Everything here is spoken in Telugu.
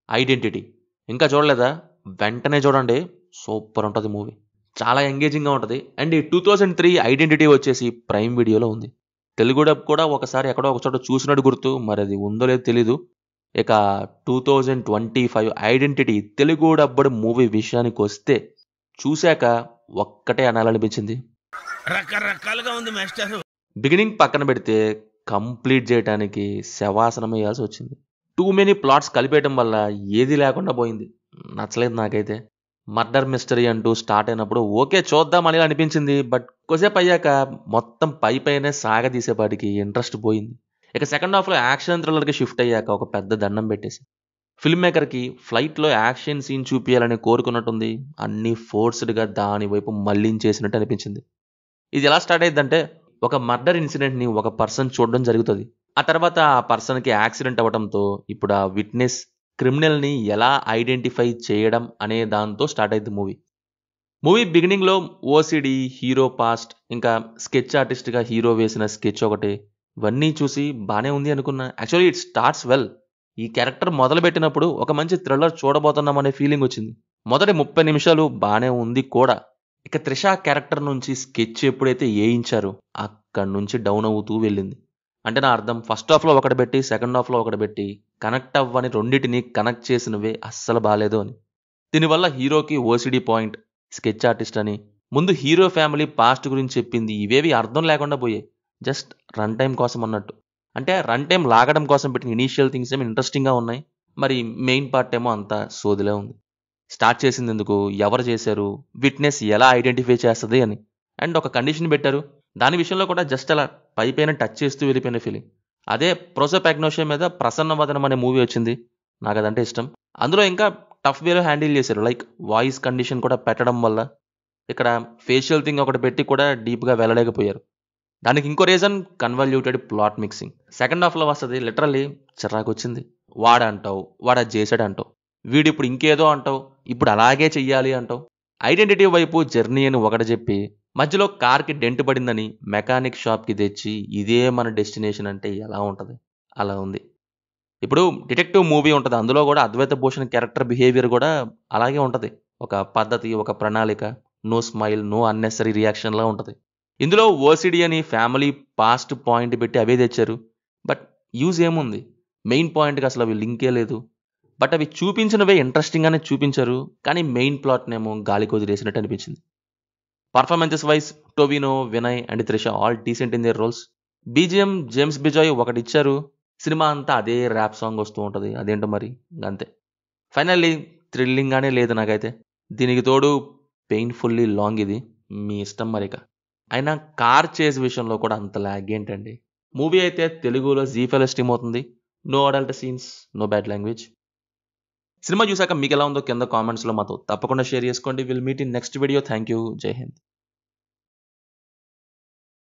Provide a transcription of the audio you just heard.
ఐడెంటిటీ. ఇంకా చూడలేదా? వెంటనే చూడండి. సూపర్ ఉంటది మూవీ. చాలా ఎంగేజింగ్‌గా ఉంటది. అండ్ ఈ 2003 ఐడెంటిటీ వచ్చేసి ప్రైమ్ వీడియోలో ఉంది. తెలుగు డబ్ కూడా ఒకసారి ఎక్కడో ఒక చోట చూసినట్టు గుర్తు. మరది ఉందో లేదో తెలీదు. ఇక 2025 ఐడెంటిటీ తెలుగు డబ్బుడ్ మూవీ విషయానికొస్తే చూసాక ఒక్కటే అనాలనిపించింది. రకరకాలుగా ఉంది మాస్టారు. బిగినింగ్ పక్కన పెడితే కంప్లీట్ చేయటానికి శవాసనం వేయాల్సి వచ్చింది. టూ మెనీ ప్లాట్స్ కలిపేయటం వల్ల ఏది లేకుండా పోయింది. నచ్చలేదు నాకైతే. మర్డర్ మిస్టరీ అంటూ స్టార్ట్ అయినప్పుడు ఓకే చూద్దామని అనిపించింది. బట్ కొద్దిసేపు అయ్యాక మొత్తం పైనే సాగదీసేపాటికి ఇంట్రెస్ట్ పోయింది. ఇక సెకండ్ హాఫ్లో యాక్షన్ థ్రిల్లర్కి షిఫ్ట్ అయ్యాక ఒక పెద్ద దండం పెట్టేసి ఫిల్మ్ మేకర్కి ఫ్లైట్లో యాక్షన్ సీన్ చూపించాలని కోరుకున్నట్టుంది. అన్నీ ఫోర్స్డ్గా దాని వైపు మళ్లించేసినట్టు అనిపించింది. ఇది ఎలా స్టార్ట్ అయ్యిందంటే ఒక మర్డర్ ఇన్సిడెంట్ని ఒక పర్సన్ చూడడం జరుగుతుంది. ఆ తర్వాత ఆ పర్సన్కి యాక్సిడెంట్ అవ్వడంతో ఇప్పుడు ఆ విట్నెస్ క్రిమినల్ని ఎలా ఐడెంటిఫై చేయడం అనే దాంతో స్టార్ట్ అయింది మూవీ. మూవీ బిగినింగ్లో ఓసిడి, హీరో పాస్ట్, ఇంకా స్కెచ్ ఆర్టిస్ట్గా హీరో వేసిన స్కెచ్ ఒకటి, ఇవన్నీ చూసి బాగానే ఉంది అనుకున్నా. Actually it starts well. ఈ క్యారెక్టర్ మొదలుపెట్టినప్పుడు ఒక మంచి థ్రిల్లర్ చూడబోతున్నాం అనే ఫీలింగ్ వచ్చింది. మొదటి 30 నిమిషాలు బాగానే ఉంది కూడా. ఇక త్రిష క్యారెక్టర్ నుంచి స్కెచ్ ఎప్పుడైతే వేయించారో అక్కడి నుంచి డౌన్ అవుతూ వెళ్ళింది. అంటే నా అర్థం ఫస్ట్ హాఫ్లో ఒకటి పెట్టి సెకండ్ హాఫ్లో ఒకటి పెట్టి కనెక్ట్ అవ్వని రెండింటిని కనెక్ట్ చేసినవే అస్సలు బాగాలేదు అని. దీనివల్ల హీరోకి ఓసిడి పాయింట్, స్కెచ్ ఆర్టిస్ట్ అని, ముందు హీరో ఫ్యామిలీ పాస్ట్ గురించి చెప్పింది ఇవేవి అర్థం లేకుండా పోయాయి. జస్ట్ రన్ టైం కోసం అన్నట్టు. అంటే రన్ టైం లాగడం కోసం పెట్టిన ఇనీషియల్ థింగ్స్ ఏమో ఇంట్రెస్టింగ్గా ఉన్నాయి. మరి మెయిన్ పార్ట్ ఏమో అంతా సోదిలే ఉంది. స్టార్ట్ చేసింది ఎందుకు, ఎవరు చేశారు, విట్నెస్ ఎలా ఐడెంటిఫై చేస్తుంది అని, అండ్ ఒక కండిషన్ పెట్టారు. దాని విషయంలో కూడా జస్ట్ అలా పైన టచ్ చేస్తూ వెళ్ళిపోయిన ఫీలింగ్. అదే ప్రోసోపాగ్నోషియా మీద ప్రసన్న వదనం అనే మూవీ వచ్చింది. నాకు అదంటే ఇష్టం. అందులో ఇంకా టఫ్ వేలో హ్యాండిల్ చేశారు. లైక్ వాయిస్ కండిషన్ కూడా పెట్టడం వల్ల ఇక్కడ ఫేషియల్ థింగ్ ఒకటి పెట్టి కూడా డీప్గా వెళ్ళలేకపోయారు. దానికి ఇంకో reason convoluted plot mixing. Second హాఫ్లో వస్తుంది లిటరల్లీ చిరాకు వచ్చింది. వాడంటావు, వాడు అది చేశాడు అంటావు, వీడు ఇప్పుడు ఇంకేదో అంటావు, ఇప్పుడు అలాగే చెయ్యాలి అంటావు. ఐడెంటిటీ వైపు జర్నీ అని ఒకటి చెప్పి మధ్యలో కార్కి డెంట్ పడిందని మెకానిక్ షాప్కి తెచ్చి ఇదే మన డెస్టినేషన్ అంటే ఎలా ఉంటుంది? అలా ఉంది. ఇప్పుడు డిటెక్టివ్ మూవీ ఉంటుంది, అందులో కూడా అద్వైత భూషణ్ క్యారెక్టర్ బిహేవియర్ కూడా అలాగే ఉంటుంది. ఒక పద్ధతి, ఒక ప్రణాళిక, నో స్మైల్, నో అన్నెసరీ రియాక్షన్లా ఉంటుంది. ఇందులో ఓసిడి అని ఫ్యామిలీ పాస్ట్ పాయింట్ పెట్టి అవే తెచ్చారు. బట్ యూజ్ ఏముంది? మెయిన్ పాయింట్కి అసలు అవి లింకే లేదు. బట్ అవి చూపించినవే ఇంట్రెస్టింగ్గానే చూపించారు. కానీ మెయిన్ ప్లాట్నేమో గాలికి వదిలేసినట్టు అనిపించింది. Performances wise Tovino, Vinay and Trisha all decent in their roles. BGM James Bejoy ఒకటి ఇచ్చారు. సినిమా అంతా అదే ర్యాప్ సాంగ్ వస్తూ ఉంటుంది. అదేంటో మరి అంతే. ఫైనల్లీ థ్రిల్లింగ్గానే లేదు నాకైతే. దీనికి తోడు పెయిన్ఫుల్లీ లాంగ్. ఇది మీ ఇష్టం మరిక. అయినా కార్ చేజ్ విషయంలో కూడా అంత లాగ్ ఏంటండి? మూవీ అయితే తెలుగులో జీ5లో స్ట్రీమ్ అవుతుంది. No adult scenes, no bad language. Cinema చూసాక మీకు ఎలా ఉందో కింద కామెంట్స్లో మాతో తప్పకుండా షేర్ చేసుకోండి. Will meet in next video. Thank you. జై హింద్.